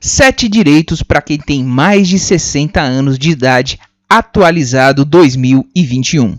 7 direitos para quem tem mais de 60 anos de idade, atualizado 2021.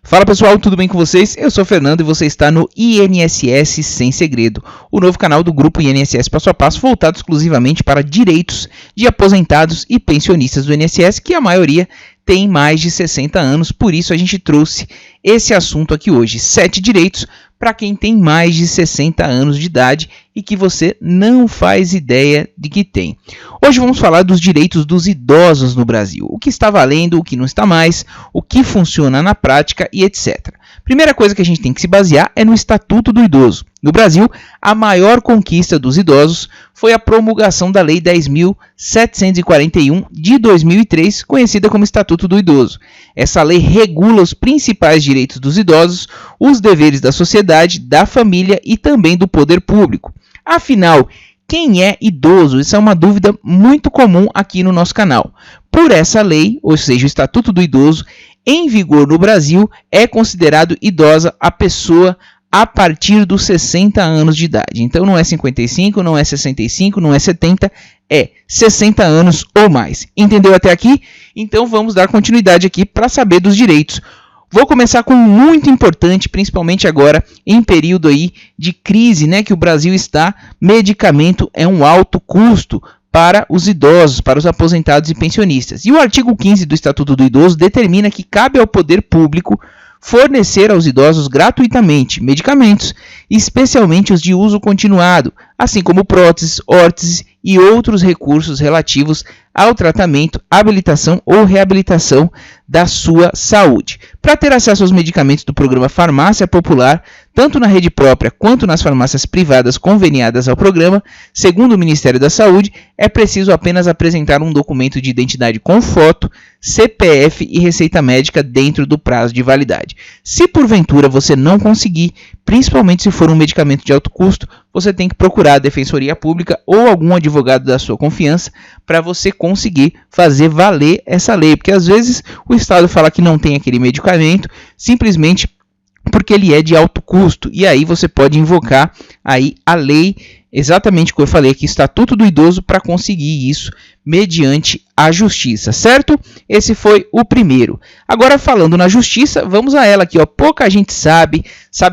Fala pessoal, tudo bem com vocês? Eu sou o Fernando e você está no INSS Sem Segredo, o novo canal do grupo INSS Passo a Passo voltado exclusivamente para direitos de aposentados e pensionistas do INSS, que a maioria tem mais de 60 anos, por isso a gente trouxe esse assunto aqui hoje, 7 direitos para quem tem mais de 60 anos de idade e que você não faz ideia de que tem. Hoje vamos falar dos direitos dos idosos no Brasil, o que está valendo, o que não está mais, o que funciona na prática e etc. Primeira coisa que a gente tem que se basear é no Estatuto do Idoso. No Brasil, a maior conquista dos idosos foi a promulgação da Lei 10.741 de 2003, conhecida como Estatuto do Idoso. Essa lei regula os principais direitos dos idosos, os deveres da sociedade, da família e também do poder público. Afinal, quem é idoso? Isso é uma dúvida muito comum aqui no nosso canal. Por essa lei, ou seja, o Estatuto do Idoso, em vigor no Brasil, é considerado idosa a pessoa a partir dos 60 anos de idade. Então não é 55, não é 65, não é 70, é 60 anos ou mais. Entendeu até aqui? Então vamos dar continuidade aqui para saber dos direitos. Vou começar com um muito importante, principalmente agora em período aí de crise, né, que o Brasil está. Medicamento é um alto custo para os idosos, para os aposentados e pensionistas. E o artigo 15 do Estatuto do Idoso determina que cabe ao poder público fornecer aos idosos gratuitamente medicamentos, especialmente os de uso continuado, assim como próteses, órteses e outros recursos relativos ao tratamento, habilitação ou reabilitação da sua saúde. Para ter acesso aos medicamentos do programa Farmácia Popular, tanto na rede própria quanto nas farmácias privadas conveniadas ao programa, segundo o Ministério da Saúde, é preciso apenas apresentar um documento de identidade com foto, CPF e receita médica dentro do prazo de validade. Se porventura você não conseguir, principalmente se for um medicamento de alto custo, você tem que procurar a Defensoria Pública ou algum advogado da sua confiança para você conseguir fazer valer essa lei, porque às vezes o Estado fala que não tem aquele medicamento simplesmente porque ele é de alto custo, e aí você pode invocar aí a lei, exatamente o que eu falei aqui, Estatuto do Idoso, para conseguir isso mediante a justiça, certo? Esse foi o primeiro. Agora falando na justiça, vamos a ela aqui, ó. Pouca gente sabe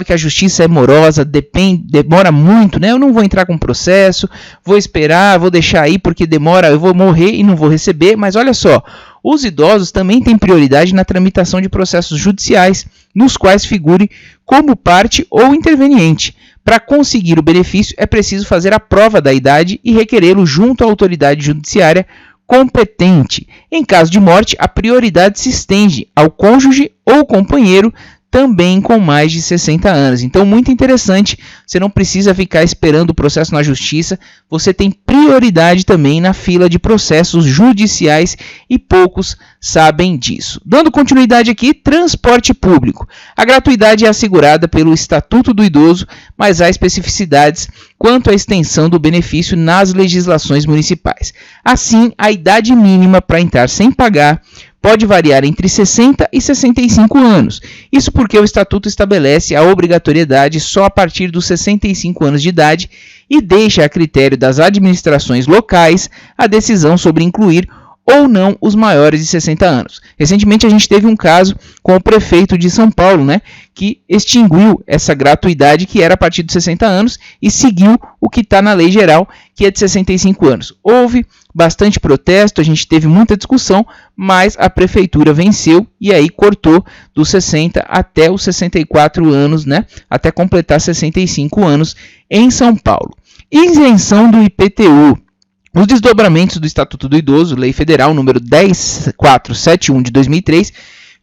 que a justiça é morosa, demora muito, né? Eu não vou entrar com processo, vou esperar, vou deixar aí porque demora, eu vou morrer e não vou receber, mas olha só, os idosos também têm prioridade na tramitação de processos judiciais, nos quais figure como parte ou interveniente. Para conseguir o benefício, é preciso fazer a prova da idade e requerê-lo junto à autoridade judiciária competente. Em caso de morte, a prioridade se estende ao cônjuge ou companheiro também com mais de 60 anos. Então, muito interessante, você não precisa ficar esperando o processo na justiça, você tem prioridade também na fila de processos judiciais e poucos sabem disso. Dando continuidade aqui, transporte público. A gratuidade é assegurada pelo Estatuto do Idoso, mas há especificidades quanto à extensão do benefício nas legislações municipais. Assim, a idade mínima para entrar sem pagar pode variar entre 60 e 65 anos. Isso porque o Estatuto estabelece a obrigatoriedade só a partir dos 65 anos de idade e deixa a critério das administrações locais a decisão sobre incluir ou não os maiores de 60 anos. Recentemente a gente teve um caso com o prefeito de São Paulo, né, que extinguiu essa gratuidade que era a partir de 60 anos e seguiu o que está na lei geral, que é de 65 anos. Houve bastante protesto, a gente teve muita discussão, mas a prefeitura venceu e aí cortou dos 60 até os 64 anos, né, até completar 65 anos em São Paulo. Isenção do IPTU. Os desdobramentos do Estatuto do Idoso, Lei Federal número 10471 de 2003,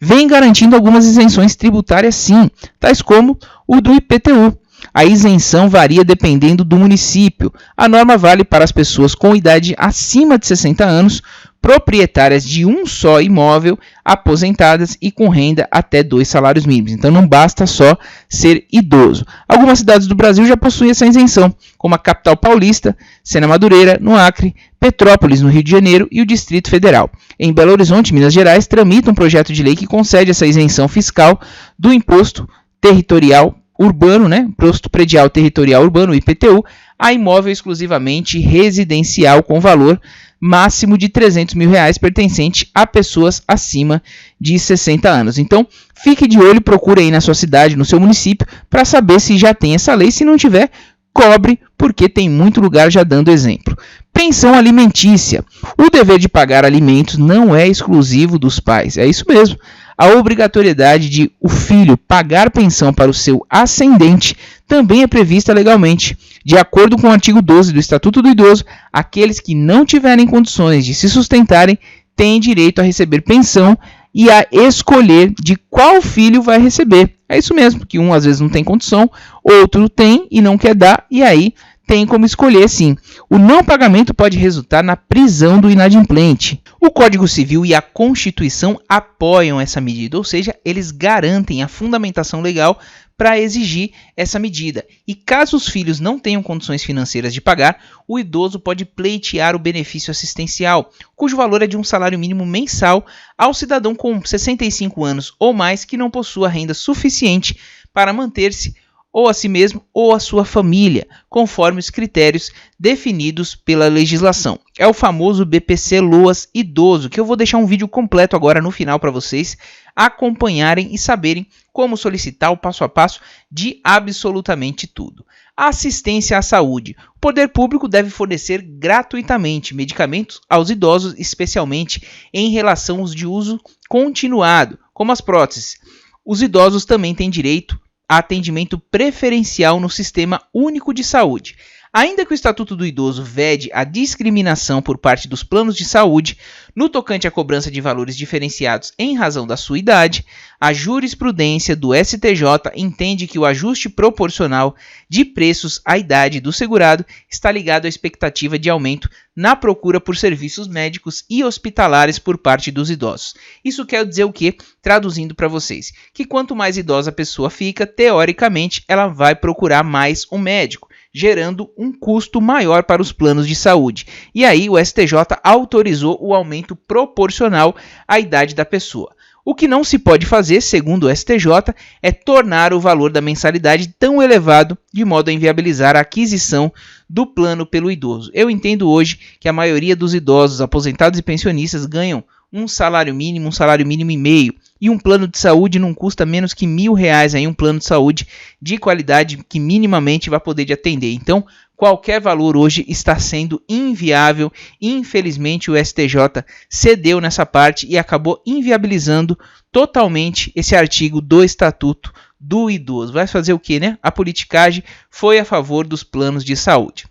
vem garantindo algumas isenções tributárias sim, tais como o do IPTU. A isenção varia dependendo do município. A norma vale para as pessoas com idade acima de 60 anos, proprietárias de um só imóvel, aposentadas e com renda até 2 salários mínimos. Então não basta só ser idoso. Algumas cidades do Brasil já possuem essa isenção, como a capital paulista, Sena Madureira, no Acre, Petrópolis, no Rio de Janeiro e o Distrito Federal. Em Belo Horizonte, Minas Gerais, tramita um projeto de lei que concede essa isenção fiscal do imposto territorial urbano, né, Imposto Predial Territorial Urbano, IPTU, a imóvel exclusivamente residencial com valor máximo de R$300 mil pertencente a pessoas acima de 60 anos. Então, fique de olho, procure aí na sua cidade, no seu município, para saber se já tem essa lei. Se não tiver, cobre, porque tem muito lugar já dando exemplo. Pensão alimentícia. O dever de pagar alimentos não é exclusivo dos pais, é isso mesmo. A obrigatoriedade de o filho pagar pensão para o seu ascendente também é prevista legalmente. De acordo com o artigo 12 do Estatuto do Idoso, aqueles que não tiverem condições de se sustentarem têm direito a receber pensão e a escolher de qual filho vai receber. É isso mesmo, que um às vezes não tem condição, outro tem e não quer dar, e aí tem como escolher sim. O não pagamento pode resultar na prisão do inadimplente. O Código Civil e a Constituição apoiam essa medida, ou seja, eles garantem a fundamentação legal para exigir essa medida. E caso os filhos não tenham condições financeiras de pagar, o idoso pode pleitear o benefício assistencial, cujo valor é de um salário mínimo mensal ao cidadão com 65 anos ou mais que não possua renda suficiente para manter-se ou a si mesmo ou a sua família, conforme os critérios definidos pela legislação. É o famoso BPC Loas Idoso, que eu vou deixar um vídeo completo agora no final para vocês acompanharem e saberem como solicitar o passo a passo de absolutamente tudo. Assistência à saúde. O poder público deve fornecer gratuitamente medicamentos aos idosos, especialmente em relação aos de uso continuado, como as próteses. Os idosos também têm direito a atendimento preferencial no Sistema Único de Saúde. Ainda que o Estatuto do Idoso vede a discriminação por parte dos planos de saúde no tocante à cobrança de valores diferenciados em razão da sua idade, a jurisprudência do STJ entende que o ajuste proporcional de preços à idade do segurado está ligado à expectativa de aumento na procura por serviços médicos e hospitalares por parte dos idosos. Isso quer dizer o quê? Traduzindo para vocês, que quanto mais idosa a pessoa fica, teoricamente, ela vai procurar mais um médico, gerando um custo maior para os planos de saúde. E aí o STJ autorizou o aumento proporcional à idade da pessoa. O que não se pode fazer, segundo o STJ, é tornar o valor da mensalidade tão elevado de modo a inviabilizar a aquisição do plano pelo idoso. Eu entendo hoje que a maioria dos idosos, aposentados e pensionistas ganham um salário mínimo e meio, e um plano de saúde não custa menos que R$1.000 aí, um plano de saúde de qualidade que minimamente vai poder te atender. Então, qualquer valor hoje está sendo inviável. Infelizmente, o STJ cedeu nessa parte e acabou inviabilizando totalmente esse artigo do Estatuto do Idoso. Vai fazer o quê, né? A politicagem foi a favor dos planos de saúde.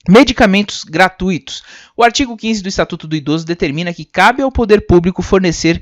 Medicamentos gratuitos. O artigo 15 do Estatuto do Idoso determina que cabe ao poder público fornecer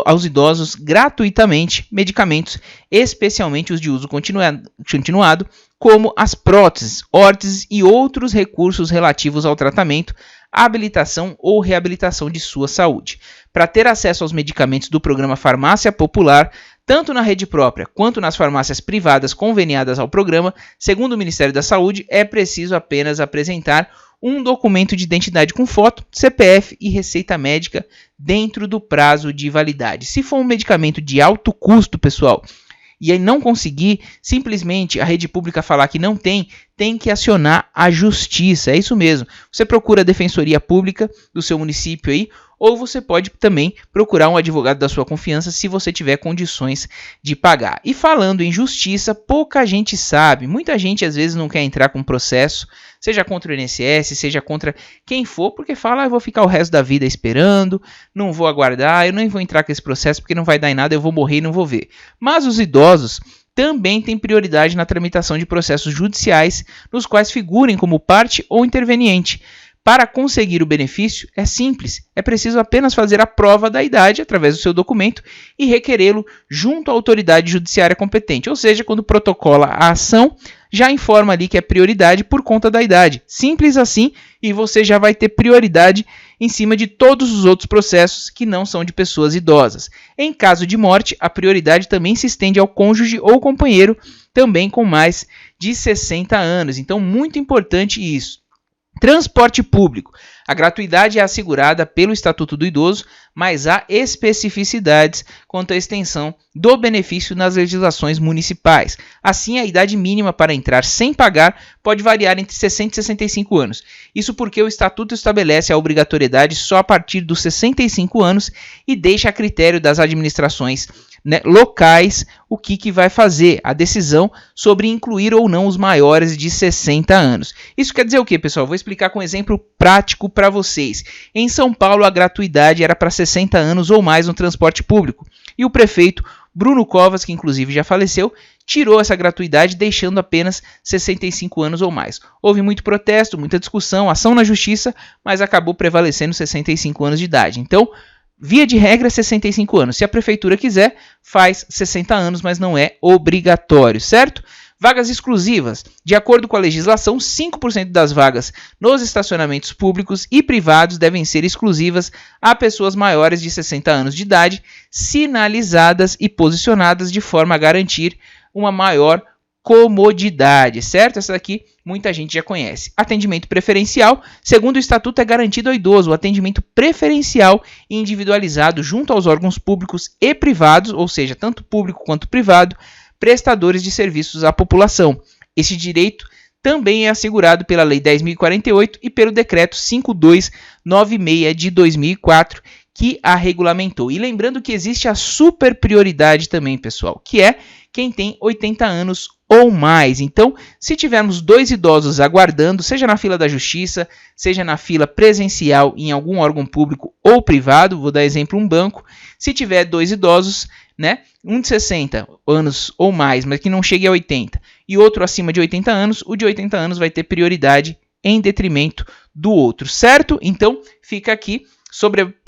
aos idosos gratuitamente medicamentos, especialmente os de uso continuado, como as próteses, órteses e outros recursos relativos ao tratamento, habilitação ou reabilitação de sua saúde. Para ter acesso aos medicamentos do programa Farmácia Popular, tanto na rede própria quanto nas farmácias privadas conveniadas ao programa, segundo o Ministério da Saúde, é preciso apenas apresentar um documento de identidade com foto, CPF e receita médica dentro do prazo de validade. Se for um medicamento de alto custo, pessoal, e aí não conseguir, simplesmente a rede pública falar que não tem que acionar a justiça. É isso mesmo. Você procura a defensoria pública do seu município aí, ou você pode também procurar um advogado da sua confiança se você tiver condições de pagar. E falando em justiça, pouca gente sabe. Muita gente às vezes não quer entrar com processo, seja contra o INSS, seja contra quem for, porque fala, eu vou ficar o resto da vida esperando, não vou aguardar, eu nem vou entrar com esse processo porque não vai dar em nada, eu vou morrer e não vou ver. Mas os idosos também têm prioridade na tramitação de processos judiciais nos quais figurem como parte ou interveniente. Para conseguir o benefício, é simples, é preciso apenas fazer a prova da idade através do seu documento e requerê-lo junto à autoridade judiciária competente, ou seja, quando protocola a ação, já informa ali que é prioridade por conta da idade. Simples assim, e você já vai ter prioridade em cima de todos os outros processos que não são de pessoas idosas. Em caso de morte, a prioridade também se estende ao cônjuge ou companheiro, também com mais de 60 anos. Então, muito importante isso. Transporte público. A gratuidade é assegurada pelo Estatuto do Idoso, mas há especificidades quanto à extensão do benefício nas legislações municipais. Assim, a idade mínima para entrar sem pagar pode variar entre 60 e 65 anos. Isso porque o Estatuto estabelece a obrigatoriedade só a partir dos 65 anos e deixa a critério das administrações, né, locais o que vai fazer a decisão sobre incluir ou não os maiores de 60 anos. Isso quer dizer o que, pessoal? Vou explicar com um exemplo prático para vocês. Em São Paulo, a gratuidade era para 60 anos ou mais no transporte público. E o prefeito Bruno Covas, que inclusive já faleceu, tirou essa gratuidade, deixando apenas 65 anos ou mais. Houve muito protesto, muita discussão, ação na justiça, mas acabou prevalecendo 65 anos de idade. Então, via de regra, 65 anos. Se a prefeitura quiser, faz 60 anos, mas não é obrigatório, certo? Vagas exclusivas. De acordo com a legislação, 5% das vagas nos estacionamentos públicos e privados devem ser exclusivas a pessoas maiores de 60 anos de idade, sinalizadas e posicionadas de forma a garantir uma maior comodidade, certo? Essa daqui muita gente já conhece. Atendimento preferencial. Segundo o Estatuto, é garantido ao idoso o atendimento preferencial e individualizado junto aos órgãos públicos e privados, ou seja, tanto público quanto privado, prestadores de serviços à população. Esse direito também é assegurado pela Lei 10.048 e pelo Decreto 5296 de 2004, que a regulamentou. E lembrando que existe a super prioridade também, pessoal, que é quem tem 80 anos ou mais. Então, se tivermos 2 idosos aguardando, seja na fila da justiça, seja na fila presencial em algum órgão público ou privado, vou dar exemplo, um banco, se tiver 2 idosos, né, um de 60 anos ou mais, mas que não chegue a 80, e outro acima de 80 anos, o de 80 anos vai ter prioridade em detrimento do outro, certo? Então, fica aqui,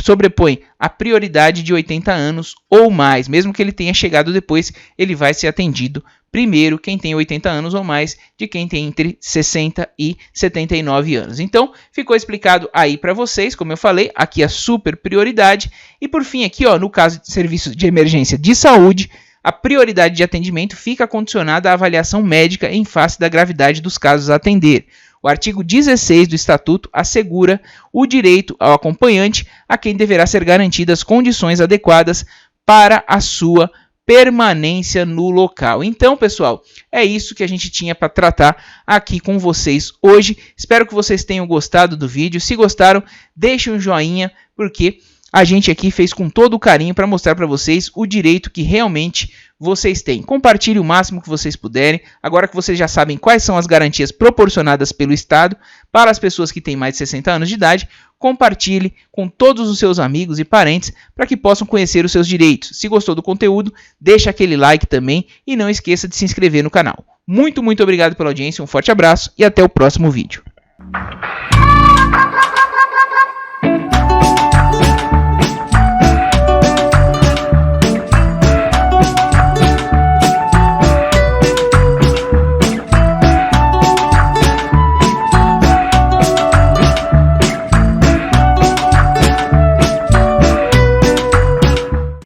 sobrepõe a prioridade de 80 anos ou mais, mesmo que ele tenha chegado depois, ele vai ser atendido primeiro quem tem 80 anos ou mais de quem tem entre 60 e 79 anos. Então, ficou explicado aí para vocês, como eu falei, aqui a super prioridade. E por fim aqui, ó, no caso de serviços de emergência de saúde, a prioridade de atendimento fica condicionada à avaliação médica em face da gravidade dos casos a atender. O artigo 16 do Estatuto assegura o direito ao acompanhante, a quem deverá ser garantidas condições adequadas para a sua permanência no local. Então, pessoal, é isso que a gente tinha para tratar aqui com vocês hoje. Espero que vocês tenham gostado do vídeo. Se gostaram, deixem um joinha, porque a gente aqui fez com todo o carinho para mostrar para vocês o direito que realmente vocês têm. Compartilhe o máximo que vocês puderem. Agora que vocês já sabem quais são as garantias proporcionadas pelo Estado para as pessoas que têm mais de 60 anos de idade, compartilhe com todos os seus amigos e parentes para que possam conhecer os seus direitos. Se gostou do conteúdo, deixa aquele like também e não esqueça de se inscrever no canal. Muito obrigado pela audiência, um forte abraço e até o próximo vídeo.